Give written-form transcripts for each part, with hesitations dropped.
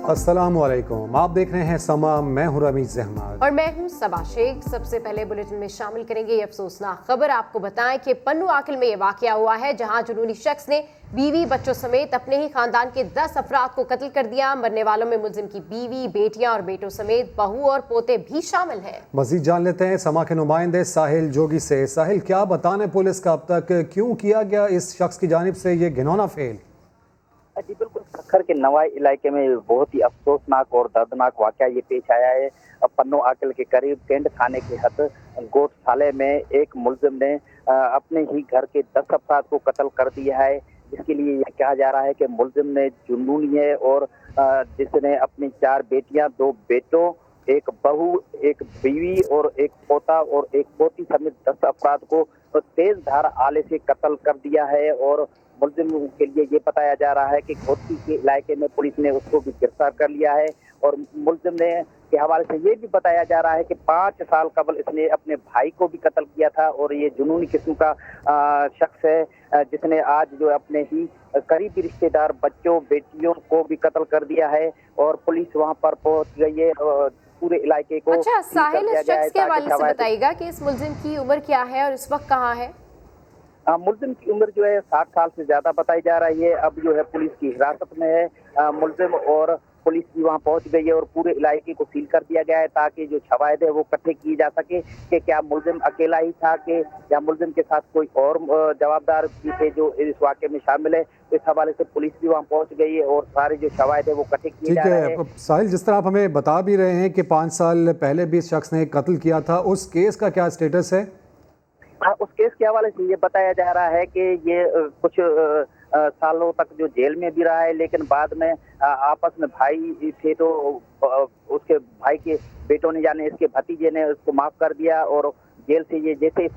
अस्सलामुअलैकुम, आप देख रहे हैं समा। मैं हूं रमीज अहमद और मैं हूं सबा शेख। सबसे पहले बुलेटिन में शामिल करेंगे ये अफसोसनाक खबर। आपको बताएं कि पन्नू आकिल में ये वाकया हुआ है, जहां जुनूनी शख्स ने बीवी बच्चों समेत अपने ही खानदान के 10 अफराद को कत्ल कर दिया। मरने वालों में मुलजिम की बीवी, बेटियां और बेटों समेत बहू और पोते भी शामिल हैं। मजीद जान लेते हैं समा के नुमाइंदे साहिल जोगी से। साहिल, क्या बताने पुलिस का अब तक क्यों किया गया इस शख्स की जानिब से ये घिनौना फेल? जी बिल्कुल, सक्खर के नवाई इलाके में बहुत ही अफसोसनाक और दर्दनाक वाकया ये पेश आया है। पन्नू आकिल के करीब टेंड थाने के हद गोट साले में एक मुलजिम ने अपने ही घर के 10 अफराद को कत्ल कर दिया है, जिसके लिए यह कहा जा रहा है कि मुलजिम ने जुनूनी है और जिसने अपनी 4 बेटियां, 2 बेटों, एक बहू, एक बीवी और एक पोता और एक पोती समेत 10 अफराद को तेज धार आले से कत्ल कर दिया है। और मुलजिम के लिए ये बताया जा रहा है कि घोटी के इलाके में पुलिस ने उसको भी गिरफ्तार कर लिया है। और मुलजिम ने के हवाले से ये भी बताया जा रहा है कि 5 साल कबल इसने अपने भाई को भी कत्ल किया था। और ये जुनूनी किस्म का शख्स है, जिसने आज जो अपने ही करीबी रिश्तेदार बच्चों बेटियों को भी कत्ल कर दिया है। और पुलिस वहां पर पहुंच गई है पूरे इलाके को। अच्छा साहिल, इस शख्स के हवाले से बताइएगा कि इस मुलजिम की उम्र क्या है और इस वक्त कहाँ है? मुलजिम की उम्र जो है 60 साल से ज्यादा बताई जा रही है। अब जो है पुलिस की हिरासत में है मुलजिम, और पुलिस भी वहां पहुंच गई है और पूरे इलाके को सील कर दिया गया है ताकि जो शवाहिद है वो इकट्ठे किए जा सके कि क्या मुलजिम अकेला ही था कि या मुलजिम के साथ कोई और जवाबदार भी थे जो इस वाक़े में शामिल है। इस हवाले से पुलिस भी वहां पहुंच गई है और सारे जो शवाहिद है वो इकट्ठे किए जा रहे हैं। साहिल, जिस तरह आप हमें बता भी रहे हैं कि 5 साल पहले भी इस शख्स ने कत्ल किया था, उस केस का क्या स्टेटस है? उस केस के हवाले से ये बताया जा रहा है कि ये कुछ सालों तक जो जेल में भी रहा है, लेकिन बाद में आपस में भाई थे तो उसके भाई के बेटों ने यानी इसके भतीजे ने उसको माफ कर दिया। और जेल से ये जैसे ही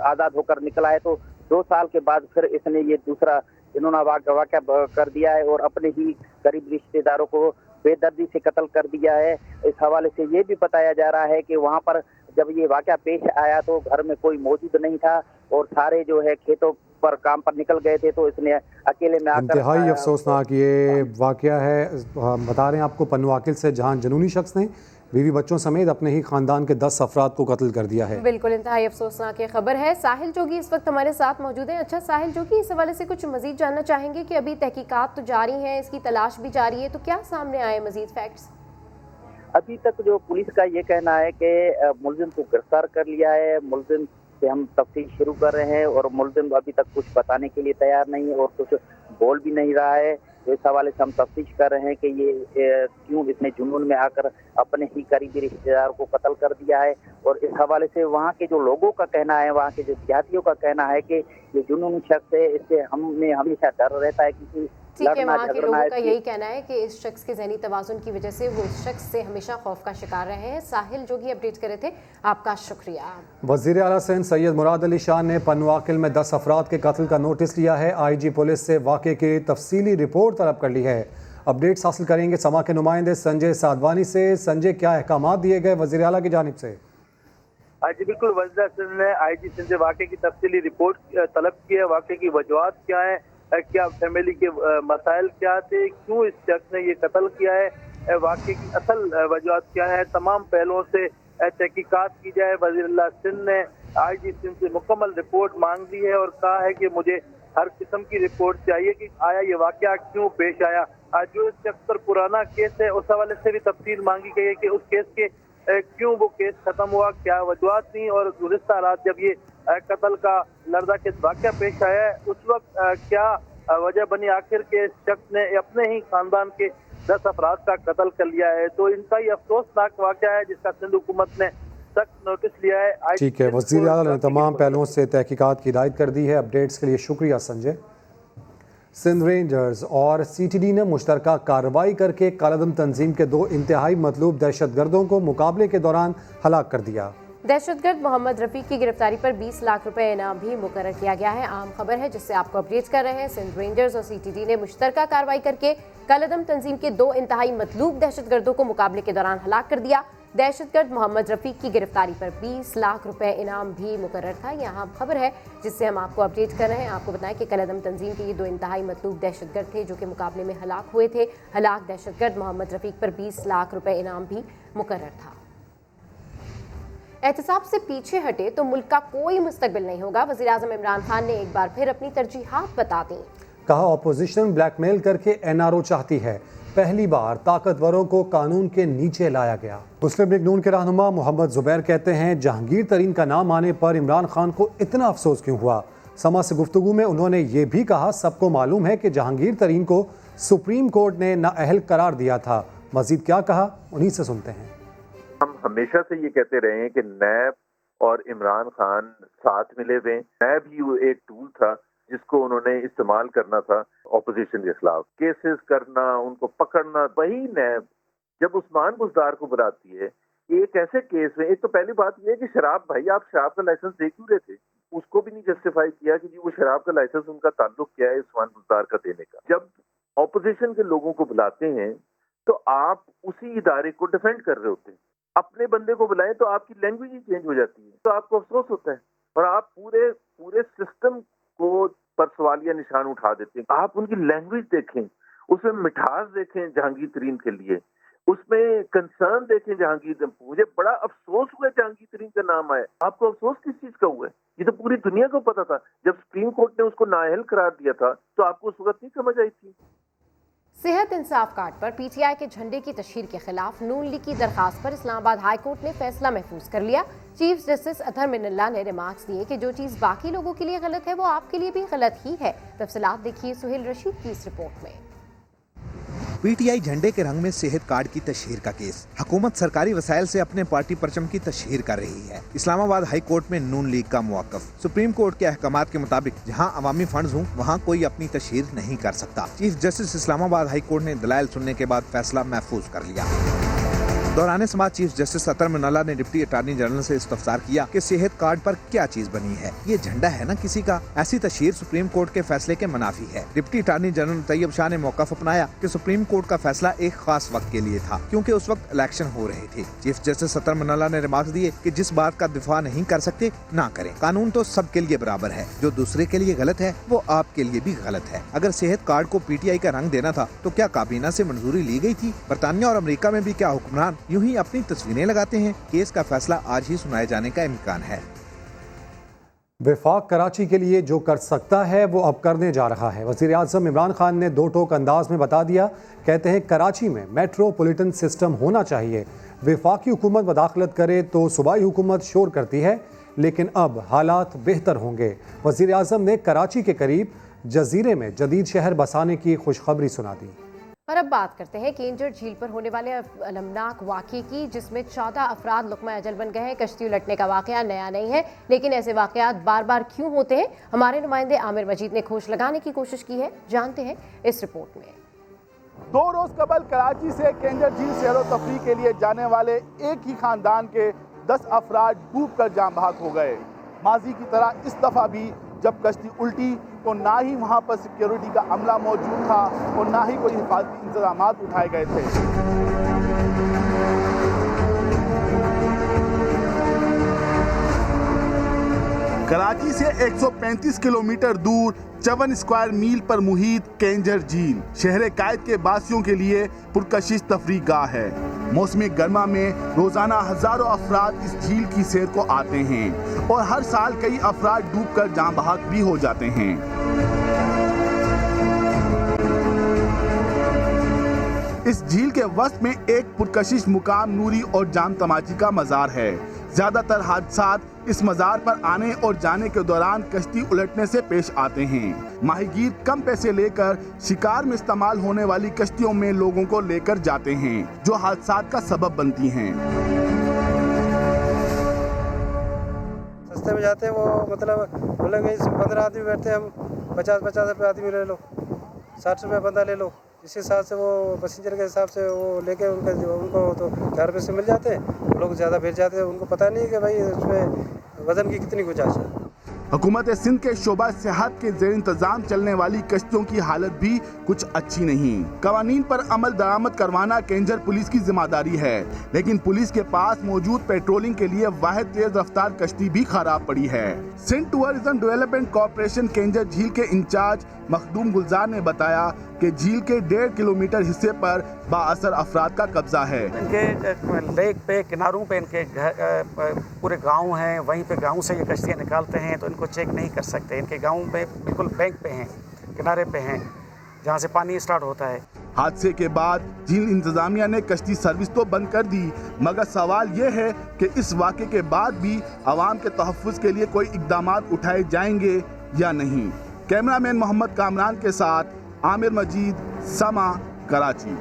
आज़ाद होकर निकला है तो 2 साल के बाद फिर इसने ये दूसरा इन्होंने वाक़या कर दिया है और अपने ही करीब रिश्तेदारों को बेदर्दी से कत्ल कर दिया है। इस हवाले से ये भी बताया जा रहा है कि वहाँ पर जब ये वाक़या पेश आया तो घर में कोई मौजूद नहीं था और सारे जो है खेतों पर काम पर निकल गए थे, तो इसने अकेले में आकर इंतहाई अफसोसनाक ये वाक़या है। हम बता रहे हैं आपको पन्नू आकिल से, जहां जुनूनी शख्स ने बीवी बच्चों समेत अपने ही खानदान के 10 अफराद को कत्ल कर दिया है। बिल्कुल इंतहाई अफसोसनाक ये खबर है। साहिल जोगी इस वक्त हमारे साथ मौजूद है। अच्छा साहिल जोगी, इस हवाले से कुछ मजीद जानना चाहेंगे कि अभी तहकीकात तो जारी हैं, इसकी तलाश भी जारी है, तो क्या सामने आए मजीद फैक्ट्स? अभी तक जो पुलिस का ये कहना है कि मुलजिम को गिरफ्तार कर लिया है, मुलजिम से हम तफ्तीश शुरू कर रहे हैं और मुलजिम अभी तक कुछ बताने के लिए तैयार नहीं है और कुछ बोल भी नहीं रहा है। तो इस हवाले से हम तफ्तीश कर रहे हैं कि ये क्यों इसने जुनून में आकर अपने ही करीबी रिश्तेदार को कत्ल कर दिया है। और इस हवाले से वहाँ के जो लोगों का कहना है, वहाँ के जो देहातियों का कहना है कि ये जुनूनी शख्स है, इससे हमें हमेशा डर रहता है कि ठीक है, वहाँ के लोगों का यही कहना है कि इस शख्स के ज़हनी तवाज़ुन की वजह से वो इस शख्स से हमेशा खौफ का शिकार रहे हैं। साहिल जोगी अपडेट कर रहे थे, आपका शुक्रिया। वज़ीर आला सिंध सैयद मुराद अली शाह ने पन्नू आकिल में 10 अफराद के कत्ल का नोटिस लिया है। IG पुलिस से वाक़े की तफसीली रिपोर्ट तलब कर ली है। अपडेट्स हासिल करेंगे समा के नुमाइंदे संजय साधवानी से। संजय, क्या अहकाम दिए गए वज़ीर आला की जानिब से? जी बिल्कुल, वज़ीर सिंध ने IG सिंध से वाक़े की तफसीली रिपोर्ट तलब की है। वाक़े की वजूहात क्या है, क्या फैमिली के मसाइल क्या थे, क्यों इस शख्स ने ये कत्ल किया है, वाक़े की असल वजूहात क्या है, तमाम पहलुओं से तहकीकात की जाए। वज़ीर सिंध ने IG सिंध से मुकम्मल रिपोर्ट मांग ली है और कहा है कि मुझे हर किस्म की रिपोर्ट चाहिए कि आया ये वाक़या क्यों पेश आया। जो इस शख्स पर पुराना केस है उस हवाले से भी तफसील मांगी गई है कि उस केस के क्यों वो केस खत्म हुआ, क्या वजूहात थी और गुज़िश्ता रात जब ये कत्ल का लर्ज़ाकेज़ वाक़या पेश आया है उस वक्त क्या वजह बनी आखिर के शख्स ने अपने ही खानदान के 10 अफराद का कत्ल कर लिया है। तो इनका ये अफसोसनाक वाक़या है जिसका सिंध हुकूमत ने सख्त नोटिस लिया है। ठीक है, वज़ीर आला ने तमाम पहलुओं से तहकीकात की हिदायत कर दी है। अपडेट्स के लिए शुक्रिया संजय। सिंध रेंजर्स और CTD ने मुश्तरका कार्रवाई करके कालादम तंजीम के 2 इंतहाई मतलूब दहशतगर्दों को मुकाबले के दौरान हलाक कर दिया। दहशतगर्द मोहम्मद रफ़ीक की गिरफ्तारी पर 20 लाख रुपए इनाम भी मुकर्रर किया गया है। आम खबर है जिससे आपको अपडेट कर रहे हैं। सिंध रेंजर्स और CTD ने मुश्तरका कार्रवाई करके कालादम तंजीम के 2 इंतहाई मतलूब दहशतगर्दों को मुकाबले के दौरान हलाक कर दिया। दहशतगर्द मोहम्मद रफीक की गिरफ्तारी पर 20 लाख रुपए इनाम भी मुकर्रर था। यहाँ खबर है जिससे हम आपको अपडेट कर रहे हैं। आपको बताएं कि कलअदम तंजीम के ये दो इंतहाई मतलूब दहशतगर्द थे जो कि मुकाबले में हलाक हुए थे। हलाक दहशतगर्द मोहम्मद रफीक पर 20 लाख रुपए इनाम भी मुकर्रर था। एहतसाब से पीछे हटे तो मुल्क का कोई मुस्तकबिल नहीं होगा। वज़ीर-ए-आज़म इमरान खान ने एक बार फिर अपनी तरजीहात बता दी। कहा ऑपोजिशन ब्लैकमेल करके एनआरओ चाहती है। पहली बार ताकतवरों को कानून के नीचे लाया गया। मुस्लिम लीग नून के रहनुमा मोहम्मद जुबैर कहते हैं जहांगीर तरीन का नाम आने पर इमरान खान को इतना अफसोस क्यों हुआ। समा से गुफ्तगू में उन्होंने ये भी कहा सबको मालूम है कि जहांगीर तरीन को सुप्रीम कोर्ट ने नाअहल करार दिया था। मजीद क्या कहा उन्हीं से सुनते हैं। हम हमेशा से ये कहते रहे हैं कि नैब और इमरान खान साथ मिले हुए। नैब ही एक टूल था जिसको उन्होंने इस्तेमाल करना था ऑपोजिशन के खिलाफ केसेस करना, उनको पकड़ना। वही नैब जब उस्मान बुज़दार को बुलाती है एक ऐसे केस में, एक तो पहली बात यह है कि शराब, भाई आप शराब का लाइसेंस दे क्यों रहे थे? उसको भी नहीं जस्टिफाई किया कि जी वो शराब का लाइसेंस उनका ताल्लुक क्या है उस्मान बुज़दार का देने का। जब ऑपोजिशन के लोगों को बुलाते हैं तो आप उसी इदारे को डिफेंड कर रहे होते हैं। अपने बंदे को बुलाएं तो आपकी लैंग्वेज ही चेंज हो जाती है, तो आपको अफसोस होता है और आप पूरे सिस्टम को पर सवालिया निशान उठा देते हैं। आप उनकी लैंग्वेज देखें, उसमें मिठास देखें जहांगीर तरीन के लिए, उसमें कंसर्न देखें जहांगीर। मुझे बड़ा अफसोस हुआ जहांगीर तरीन का नाम आया। आपको अफसोस किस चीज का हुआ है? ये तो पूरी दुनिया को पता था। जब सुप्रीम कोर्ट ने उसको नाअहल करार दिया था तो आपको उस वक्त नहीं समझ आई थी। सेहत इंसाफ कार्ड पर पीटीआई के झंडे की तशहीर के खिलाफ नून लीग की दरखास्त पर इस्लामाबाद हाई कोर्ट ने फैसला महफूज कर लिया। चीफ जस्टिस अतहर मिनल्ला ने रिमार्क्स दिए कि जो चीज़ बाकी लोगों के लिए गलत है वो आपके लिए भी गलत ही है। तफसीलात देखिए सुहेल रशीद की इस रिपोर्ट में। पीटीआई झंडे के रंग में सेहत कार्ड की तशहीर का केस। हुकूमत सरकारी वसाइल से अपने पार्टी परचम की तशहीर कर रही है। इस्लामाबाद हाई कोर्ट में नून लीग का मुवाक्कफ। सुप्रीम कोर्ट के अहकामात के मुताबिक जहां अवामी फंड्स हों वहां कोई अपनी तशहीर नहीं कर सकता। Chief justice Islamabad high court ने दलाइल सुनने के बाद फैसला महफूज कर लिया। दौरान समाज चीफ जस्टिस अतहर मिनल्ला ने डिप्टी अटॉर्नी जनरल से इस्तफसार किया कि सेहत कार्ड पर क्या चीज बनी है, ये झंडा है ना किसी का। ऐसी तशहीर सुप्रीम कोर्ट के फैसले के मुनाफी है। Deputy attorney general Tayyab Shah ने मौक़िफ़ अपनाया कि सुप्रीम कोर्ट का फैसला एक खास वक्त के लिए था क्योंकि उस वक्त इलेक्शन हो रहे थे। चीफ जस्टिस अतहर मिनल्ला ने रिमार्क्स दिए कि जिस बात का दिफा नहीं कर सकते ना करें। कानून तो सबके लिए बराबर है, जो दूसरे के लिए गलत है वो आपके लिए भी गलत है। अगर सेहत कार्ड को पीटीआई का रंग देना था तो क्या काबीना से मंजूरी ली गई थी? बरतानिया और अमेरिका में भी क्या हुक्मरान यूं ही अपनी तस्वीरें लगाते हैं? केस का फैसला आज ही सुनाए जाने का इम्कान है। वफाक कराची के लिए जो कर सकता है वो अब करने जा रहा है। वज़ीर-ए-आज़म इमरान खान ने दो टोक अंदाज में बता दिया। कहते हैं कराची में मेट्रोपॉलिटन सिस्टम होना चाहिए। वफाकी हुकूमत मदाखलत करे तो सूबाई हुकूमत शोर करती है, लेकिन अब हालात बेहतर होंगे। वज़ीर-ए-आज़म ने कराची के करीब जजीरे में जदीद शहर बसाने की खुशखबरी सुना दी। और अब बात करते हैं केंजर झील पर होने वाले अलमनाक वाक़े की, जिसमें 14 अफराद लुक़मा अजल बन गए हैं। कश्ती उलटने का वाक़या नया नहीं है, लेकिन ऐसे वाक़यात बार बार क्यों होते हैं, हमारे नुमाइंदे आमिर मजीद ने खोज लगाने की कोशिश की है। जानते हैं इस रिपोर्ट में। 2 रोज कबल कराची से केंजर झील सैर तफरीह के लिए जाने वाले एक ही खानदान के 10 अफराद डूब कर जाँ बहक हो गए। माजी की तरह इस दफ़ा भी जब कश्ती उल्टी तो ना ही वहाँ पर सिक्योरिटी का अमला मौजूद था और ना ही कोई हिफाजती इंतजाम उठाए गए थे। कराची से 135 किलोमीटर दूर 54 स्क्वायर मील पर मुहित केंजर झील शहर कायद के बासियों के लिए पुरकशिश तफरीह गाह है। मौसमी गर्मा में रोजाना हजारों अफराद इस झील की सैर को आते हैं और हर साल कई अफराद डूबकर जाँ बहक भी हो जाते हैं। इस झील के वस्त में एक पुरकशिश मुकाम नूरी और जाम तमाची का मज़ार है। ज्यादातर हादसात इस मज़ार पर आने और जाने के दौरान कश्ती उलटने से पेश आते हैं। माहीगीर कम पैसे लेकर शिकार में इस्तेमाल होने वाली कश्तियों में लोगों को लेकर जाते हैं, जो हादसात का सबब बनती हैं। सस्ते में जाते हैं वो, मतलब बोलेंगे 15 आदमी बैठते हैं, हम 50-50 रुपये आदमी ले लो, 60 रुपये बंदा ले लो। इस हिसाब से वो पैसेंजर के हिसाब से वो लेके उनको तो 4 पैसे मिल जाते हैं। लोग ज़्यादा फिर जाते हैं, उनको पता नहीं कि भाई उसमें वजन की कितनी गुंजाइश है। हुकूमत सिंध के शोबा सेहत के जेर इंतजाम चलने वाली कश्तियों की हालत भी कुछ अच्छी नहीं। कवानीन पर अमल दरामद करवाना केंजर पुलिस की जिम्मेदारी है, लेकिन पुलिस के पास मौजूद पेट्रोलिंग के लिए वाहिद तेज रफ्तार कश्ती भी खराब पड़ी है। Sindh tourism development corporation Keenjhar झील के इंचार्ज मखदूम गुलजार ने बताया कि झील के 1.5 किलोमीटर हिस्से पर बाअसर अफराद का कब्जा है। इनके लेक पे किनारों पे इनके पूरे गांव हैं, वहीं पे गांव से ये कश्तियाँ निकालते हैं, तो इनको चेक नहीं कर सकते। इनके गांव पे बिल्कुल बैंक पे हैं, किनारे पे हैं, जहाँ से पानी स्टार्ट होता है। हादसे के बाद झील इंतजामिया ने कश्ती सर्विस तो बंद कर दी, मगर सवाल ये है कि इस वाक़े के बाद भी अवाम के तहफ़्फ़ुज़ के लिए कोई इक़दामात उठाए जाएंगे या नहीं। कैमरामैन मोहम्मद कामरान के साथ आमिर मजीद, समा, कराची।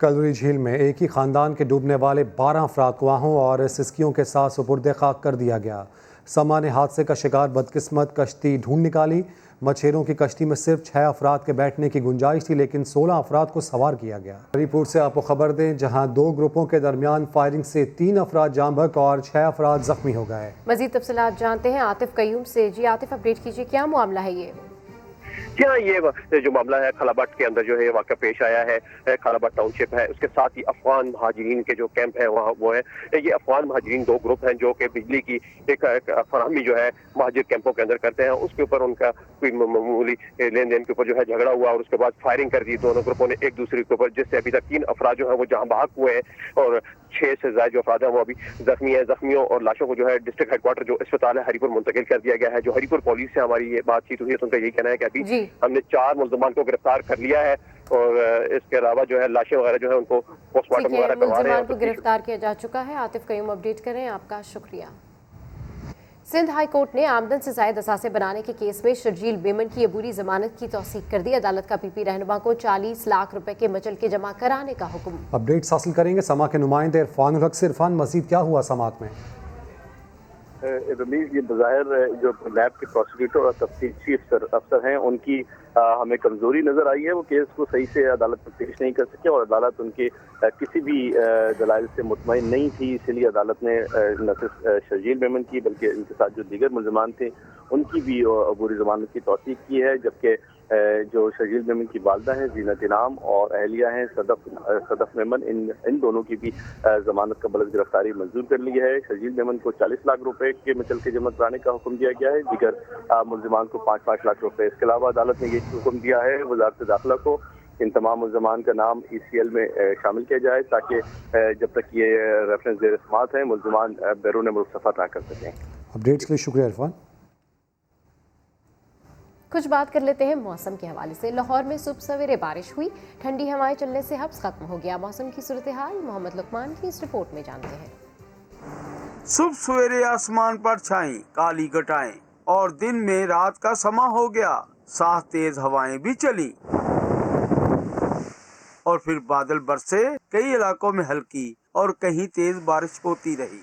कलवरी झील में एक ही खानदान के डूबने वाले 12 अफराद को आहों और सिसकियों के साथ सुपुर्द खाक कर दिया गया। समा ने हादसे का शिकार बदकिस्मत कश्ती ढूंढ निकाली। मछेरों की कश्ती में सिर्फ 6 अफराद के बैठने की गुंजाइश थी, लेकिन 16 अफराद को सवार किया गया। हरीपुर से आपको खबर दें, जहां 2 ग्रुपों के दरमियान फायरिंग से 3 अफराद जाँ बहक और 6 अफराद जख्मी हो गए। मजीद तफसीलात जानते हैं आतिफ कयूम से। जी आतिफ, अपडेट कीजिए, क्या मामला है ये? जी हाँ, ये जो मामला है खलाबट के अंदर जो है वाक़या पेश आया है। खलाबट टाउनशिप है, उसके साथ ही अफगान महाजरीन के जो कैंप है वहाँ वो है। ये अफगान महाजरीन 2 ग्रुप हैं जो कि बिजली की एक फराहमी जो है महाजिर कैंपों के अंदर करते हैं। उसके ऊपर उनका कोई मामूली लेन देन के ऊपर जो है झगड़ा हुआ और उसके बाद फायरिंग कर दी दोनों ग्रुपों ने एक दूसरे के ऊपर, जिससे अभी तक 3 अफराद जो है वो जहाँ बहक हुए हैं और 6 से ज्यादा जो अफराद हैं वो अभी जख्मी है। जख्मियों और लाशों को जो है डिस्ट्रिक्ट हेडक्वार्टर जो अस्पताल है हरीपुर मुंतकिल कर दिया गया है। जो हरीपुर पुलिस से हमारी ये बातचीत हुई है तो उनका यही कहना है कि अभी हमने 4 मुल्ज़िमान को गिरफ्तार कर लिया है और इसके अलावा जो है लाशें वगैरह जो है उनको पोस्टमार्टम वगैरह करवा रहे हैं। मुल्ज़िमान को गिरफ्तार किया जा चुका है। आतिफ कयूम अपडेट करें, आपका शुक्रिया। सिंध हाई कोर्ट ने आमदन से ज़ायद असासे बनाने के केस में शर्जील मेमन की अबूरी जमानत की तौसीक कर दी। अदालत का पीपी रहनुमा को 40 लाख रुपए के मचल के जमा कराने का हुक्म। अपडेट्स हासिल करेंगे समा के नुमाइंदे इरफान हक से। इरफान, मजीद क्या हुआ समात में? रमीज, ये बज़ाहिर जो लैब के प्रोसिक्यूटर और तफ्तीश चीफ अफसर हैं उनकी हमें कमजोरी नजर आई है। वो केस को सही से अदालत में पेश नहीं कर सके और अदालत उनके किसी भी दलाइल से मुतमईन नहीं थी, इसलिए अदालत ने न सिर्फ शर्जील मेमन की बल्कि इनके साथ जो दीगर मुल्ज़िमान थे उनकी भी अबूरी जमानत की तौसीक की है। जबकि जो शर्जील मेमन की वालदा हैं जीनत इनाम और अहलिया हैं सदफ मेमन, इन दोनों की भी जमानत का बलद गिरफ्तारी मंजूर कर ली है। शर्जील मेमन को 40 लाख रुपए के मचल के जमा कराने का हुक्म दिया गया है, दीगर मुल्ज़िमान को 5-5 लाख रुपए। इसके अलावा अदालत ने ये हुक्म दिया है वज़ारत दाखिला को इन तमाम मुल्ज़िमान का नाम ECL में शामिल किया जाए ताकि जब तक ये रेफरेंस ज़ेर समाअत है मुल्ज़िमान बैरून मुल्क सफ़र ना कर सकें। अपडेट्स के लिए शुक्रिया इरफान। कुछ बात कर लेते हैं मौसम के हवाले से। लाहौर में सुबह सवेरे बारिश हुई, ठंडी हवाएं चलने से हब्स खत्म हो गया। मौसम की सूरत हाल मोहम्मद लुकमान की इस रिपोर्ट में जानते हैं। सुबह सवेरे आसमान पर छाई काली घटाएं और दिन में रात का समा हो गया। साथ तेज हवाएं भी चली और फिर बादल बरसे। कई इलाकों में हल्की और कहीं तेज बारिश होती रही।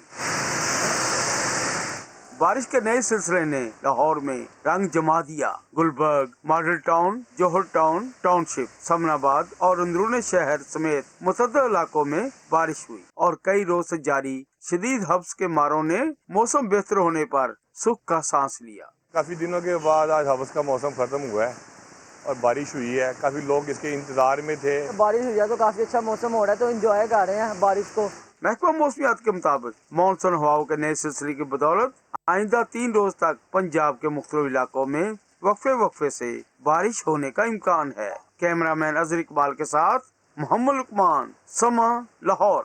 बारिश के नए सिलसिले ने लाहौर में रंग जमा दिया। गुलबर्ग, मॉडल टाउन, जौहर टाउन, टाउनशिप, समनाबाद और अंदरूनी शहर समेत मुतअद्दिद इलाकों में बारिश हुई और कई रोज से जारी शदीद हब्स के मारों ने मौसम बेहतर होने पर सुख का सांस लिया। काफ़ी दिनों के बाद आज हवस का मौसम ख़त्म हुआ है और बारिश हुई है। काफ़ी लोग इसके इंतज़ार में थे। बारिश हुई है तो काफ़ी अच्छा मौसम हो रहा है, तो एंजॉय कर रहे हैं बारिश को। महकमा मौसमियात के मुताबिक मानसून हवाओं के नए सिलसिले की बदौलत आइंदा 3 रोज तक पंजाब के मुख्तलिफ इलाकों में वक्फे से बारिश होने का इम्कान है। कैमरामैन अजहर इकबाल के साथ मोहम्मद लुकमान, समा, लाहौर।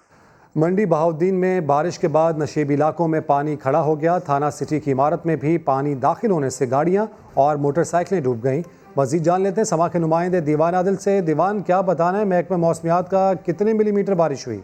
मंडी बहाउद्दीन में बारिश के बाद नशेबी इलाकों में पानी खड़ा हो गया। थाना सिटी की इमारत में भी पानी दाखिल होने से गाड़ियां और मोटरसाइकिलें डूब गईं। मजीद जान लेते हैं समा के नुमाइंदे दीवान आदिल से। दीवान, क्या बताना है महकमा मौसमियात का, कितने मिलीमीटर बारिश हुई?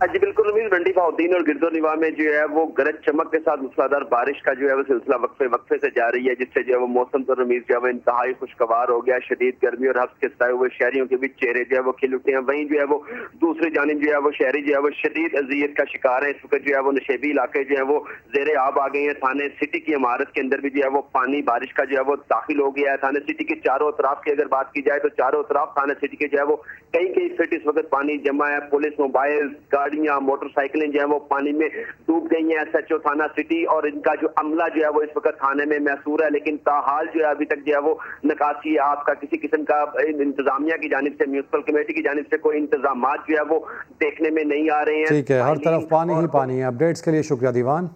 जी बिल्कुल उम्मीद, मंडी बहाउद्दीन और गिरदोनिवा में जो है वो गरज चमक के साथ मूसलाधार बारिश का जो है वो सिलसिला वक्फे से जारी है, जिससे जो है वो मौसम तो उम्मीद जो है वो इंतहाई खुशगवार हो गया। शदीद गर्मी और हब्स के सताए हुए शहरियों के बीच चेहरे जो है वो खिल उठे हैं। वहीं जो है वो दूसरी जानिब जो है वो शहरी जो है वो शदीद अजियत का शिकार है। इस वक्त जो है वो नशेबी इलाके जो है वो जेरे आब आ गए हैं। थाने सिटी की इमारत के अंदर भी जो है वो पानी बारिश का जो है वो दाखिल हो गया है। थाने सिटी के चारों तरफ की अगर बात की जाए तो चारों तरफ थाने सिटी के जो है वो कई फीट इस वक्त पानी जमा है। पुलिस मोबाइल, गाड़ियां मोटरसाइकिलें जो है वो पानी में डूब गई हैं। SHO थाना सिटी और इनका जो अमला जो है वो इस वक्त थाने में मैसूर है, लेकिन ताहाल जो है अभी तक जो है वो निकासी आपका किसी किस्म का इंतजामिया की जानिब से, म्यूनिसिपल कमेटी की जानिब से कोई इंतजाम जो है वो देखने में नहीं आ रहे हैं। ठीक है, हर तरफ पानी ही पानी है। अपडेट्स के लिए शुक्रिया दीवान।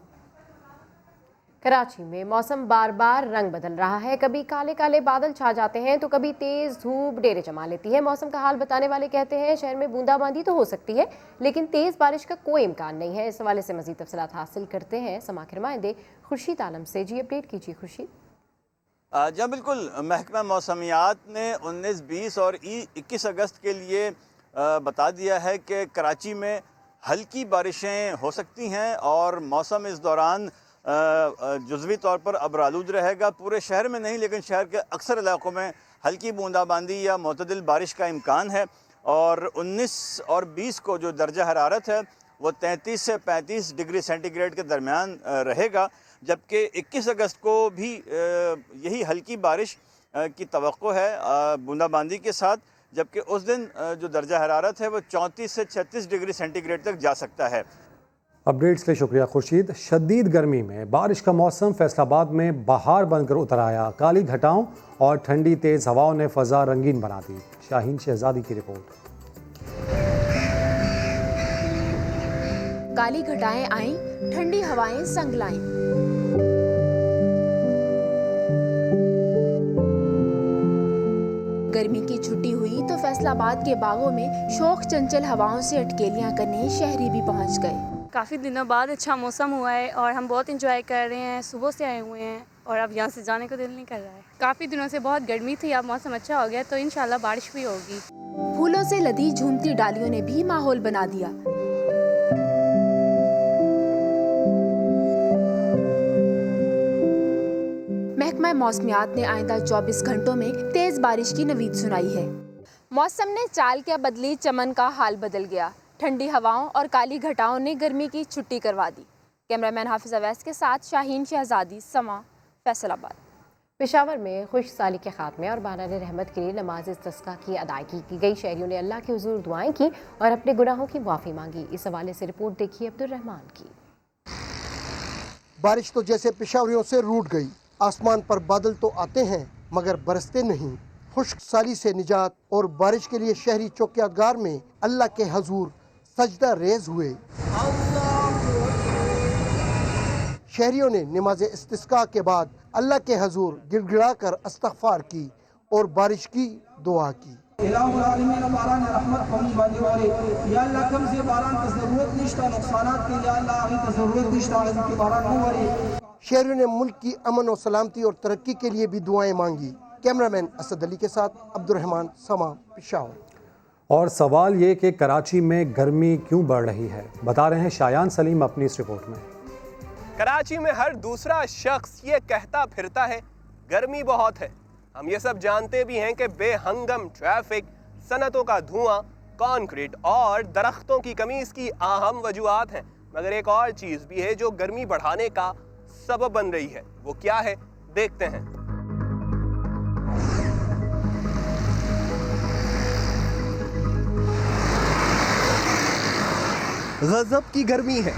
कराची में मौसम बार बार रंग बदल रहा है। कभी काले काले बादल छा जाते हैं तो कभी तेज धूप डेरे जमा लेती है। मौसम का हाल बताने वाले कहते हैं शहर में बूंदाबांदी तो हो सकती है लेकिन तेज बारिश का कोई इम्कान नहीं है। इस हवाले से मजीद तफसीलात हासिल करते हैं समा के नुमाइंदे खुर्शीद आलम से। जी अपडेट कीजिए खुर्शीद। जी बिल्कुल, महकमा मौसमियात ने 19, 20 और 21 अगस्त के लिए बता दिया है कि कराची में हल्की बारिशें हो सकती हैं और मौसम इस दौरान जुज़वी तौर पर अबरालूद रहेगा। पूरे शहर में नहीं लेकिन शहर के अक्सर इलाकों में हल्की बूंदाबांदी या मुतदिल बारिश का इम्कान है। और 19 और 20 को जो दर्जा हरारत है वो 33 से 35 डिग्री सेंटीग्रेड के दरमियान रहेगा, जबकि 21 अगस्त को भी यही हल्की बारिश की तवक्को है बूंदाबांदी के साथ, जबकि उस दिन जो दर्जा हरारत है वो 34 से 36 डिग्री सेंटीग्रेड तक जा सकता है। अपडेट्स के लिए शुक्रिया खुर्शीद। शदीद गर्मी में बारिश का मौसम फैसलाबाद में बहार बनकर उतर आया। काली घटाओं और ठंडी तेज हवाओं ने फजा रंगीन बना दी। शाहीन शहजादी की रिपोर्ट। काली घटाएं आईं, ठंडी हवाएं संग लाईं। गर्मी की छुट्टी हुई तो फैसलाबाद के बागों में शौक चंचल हवाओं से अटकेलियां करने शहरी भी पहुंच गए। काफ़ी दिनों बाद अच्छा मौसम हुआ है और हम बहुत एंजॉय कर रहे हैं। सुबह से आए हुए हैं और अब यहाँ से जाने को दिल नहीं कर रहा है। काफ़ी दिनों से बहुत गर्मी थी, अब मौसम अच्छा हो गया तो इंशाल्लाह बारिश भी होगी। फूलों से लदी झूमती डालियों ने भी माहौल बना दिया। महकमा मौसमियात ने आइंदा 24 घंटों में तेज बारिश की नवीद सुनाई है। मौसम ने चाल क्या बदली, चमन का हाल बदल गया। ठंडी हवाओं और काली घटाओं ने गर्मी की छुट्टी करवा दी। कैमरामैन हाफिज अवैस के साथ शाहीन शहजादी, समा, फैसलाबाद। पेशावर में खुश साली के खात्मे और बारान रहमत के लिए नमाज इस्तिस्का की अदायगी की गई। शहरियों ने अल्लाह के हुजूर दुआएं की और अपने गुनाहों की माफ़ी मांगी। इस हवाले से रिपोर्ट देखिए अब्दुल रहमान की। बारिश तो जैसे पेशावरियों से रूठ गई। आसमान पर बादल तो आते हैं मगर बरसते नहीं। खुश्क साली से निजात और बारिश के लिए शहरी चौकियातगार में अल्लाह के हुजूर सजदा रेज हुए। शहरियों ने नमाज इस्तिस्का के बाद अल्लाह के हुजूर गिड़गिड़ा कर इस्तग़फ़ार की और बारिश की दुआ की। शहरियों ने मुल्क की अमन और सलामती और तरक्की के लिए भी दुआएं मांगी। कैमरामैन असद अली के साथ अब्दुल रहमान, समा, पेशावर। और सवाल ये कि कराची में गर्मी क्यों बढ़ रही है, बता रहे हैं शायान सलीम अपनी इस रिपोर्ट में। कराची में हर दूसरा शख्स ये कहता फिरता है गर्मी बहुत है। हम ये सब जानते भी हैं कि बेहंगम ट्रैफिक, सनतों का धुआं, कंक्रीट और दरख्तों की कमी इसकी अहम वजूहात हैं। मगर एक और चीज़ भी है जो गर्मी बढ़ाने का सबब बन रही है। वो क्या है, देखते हैं। गजब की गर्मी है।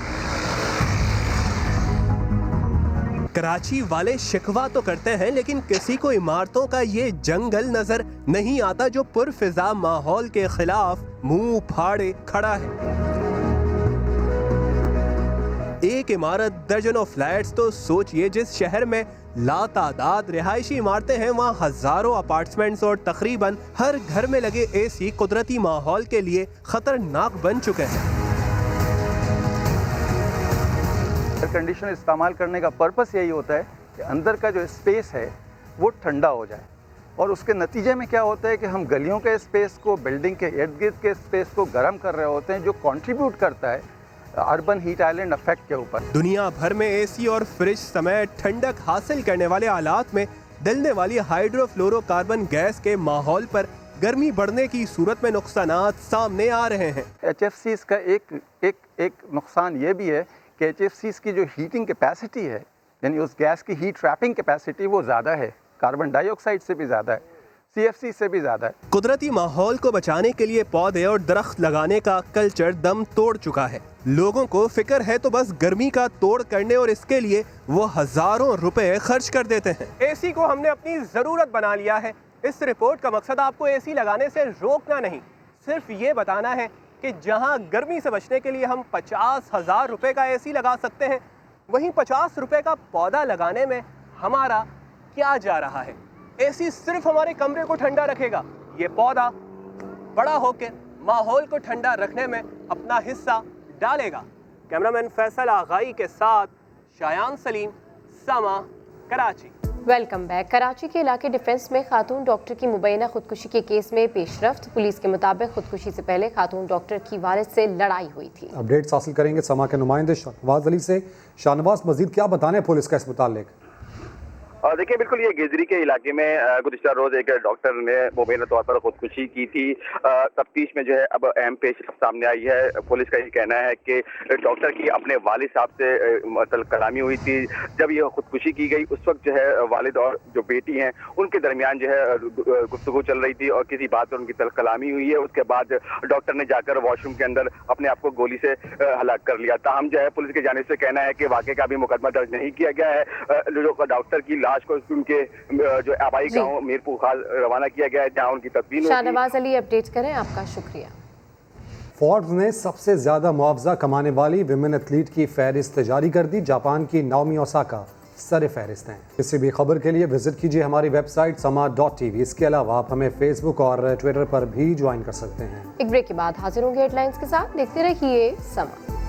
कराची वाले शिकवा तो करते हैं लेकिन किसी को इमारतों का ये जंगल नजर नहीं आता जो पुरफिजा माहौल के खिलाफ मुंह फाड़े खड़ा है। एक इमारत, दर्जनों फ्लैट्स, तो सोचिए जिस शहर में लातादाद रिहायशी इमारतें हैं वहाँ हजारों अपार्टमेंट्स और तकरीबन हर घर में लगे एसी कुदरती माहौल के लिए खतरनाक बन चुके हैं। एयर कंडीशनर इस्तेमाल करने का पर्पस यही होता है कि अंदर का जो स्पेस है वो ठंडा हो जाए और उसके नतीजे में क्या होता है कि हम गलियों के स्पेस को, बिल्डिंग के इर्द गिर्द के स्पेस को गर्म कर रहे होते हैं, जो कंट्रीब्यूट करता है अर्बन हीट आइलैंड इफेक्ट के ऊपर। दुनिया भर में एसी और फ्रिज समेत ठंडक हासिल करने वाले आलात में डलने वाली हाइड्रोफ्लोरोकार्बन गैस के माहौल पर गर्मी बढ़ने की सूरत में नुकसानात सामने आ रहे हैं। HFCs का एक नुकसान ये भी है कि HFCs की जो हीटिंग कैपेसिटी है, यानी उस गैस की हीट ट्रैपिंग कैपेसिटी, वो ज़्यादा है, कार्बन डाइऑक्साइड से भी ज़्यादा है। CFC से भी ज़्यादा है। कुदरती माहौल को बचाने के लिए पौधे और दरख्त लगाने का कल्चर दम तोड़ चुका है। लोगों को फिक्र है तो बस गर्मी का तोड़ करने और इसके लिए वो हजारों रुपए खर्च कर देते हैं। एसी को हमने अपनी जरूरत बना लिया है। इस रिपोर्ट का मकसद आपको एसी लगाने से रोकना नहीं, सिर्फ ये बताना है कि जहां गर्मी से बचने के लिए हम 50,000 रुपए का एसी लगा सकते हैं, वहीं 50 रुपए का पौधा लगाने में हमारा क्या जा रहा है। एसी सिर्फ हमारे कमरे को ठंडा रखेगा, ये पौधा बड़ा होकर माहौल को ठंडा रखने में अपना हिस्सा डालेगा। कैमरामैन फैसल आगाई के साथ शायान सलीम, समा, कराची। Welcome back. कराची के इलाके डिफेंस में खातून डॉक्टर की मुबैना खुदकुशी के केस में पेशरफ्त। पुलिस के मुताबिक खुदकुशी से पहले खातून डॉक्टर की वालिद से लड़ाई हुई थी। अपडेट्स हासिल करेंगे समा के नुमाइंदे शाहनवाज अली से। शाहनवाज, मजीद क्या बताने पुलिस का इस मुतालिक? देखिए, बिल्कुल ये गेजरी के इलाके में गुज़िश्ता रोज एक डॉक्टर ने मुबैना तौर पर खुदकुशी की थी। तफ्तीश में जो है अब अहम पेशरफ्त सामने आई है। पुलिस का ये कहना है कि डॉक्टर की अपने वालिद साहब से मतलब कलामी हुई थी। जब ये खुदकुशी की गई उस वक्त जो है वालिद और जो बेटी हैं उनके दरमियान जो है गुफ्तगू चल रही थी और किसी बात पर उनकी कलामी हुई है। उसके बाद डॉक्टर ने जाकर वॉशरूम के अंदर अपने आप को गोली से हलाक कर लिया। ताहम जो है पुलिस की जानिब से कहना है कि वाक़े का भी मुकदमा दर्ज नहीं किया गया है। जो डॉक्टर की लाश को उनके जो आबाई गांव मीरपुर खाल रवाना किया गया है, जहां उनकी तदफीन होगी। शाहनवाज अली, अपडेट करें, आपका शुक्रिया। फोर्ब्स ने सबसे ज्यादा मुआवजा कमाने वाली विमेन एथलीट की फहरिस्त जारी कर दी। जापान की नाओमी ओसाका सर फहरिस्त हैं। किसी भी खबर के लिए विजिट कीजिए हमारी वेबसाइट sama.tv। इसके अलावा आप हमें फेसबुक और ट्विटर पर भी ज्वाइन कर सकते हैं। एक ब्रेक के बाद हाजिर होंगे हेडलाइंस के साथ। देखते रहिए समा।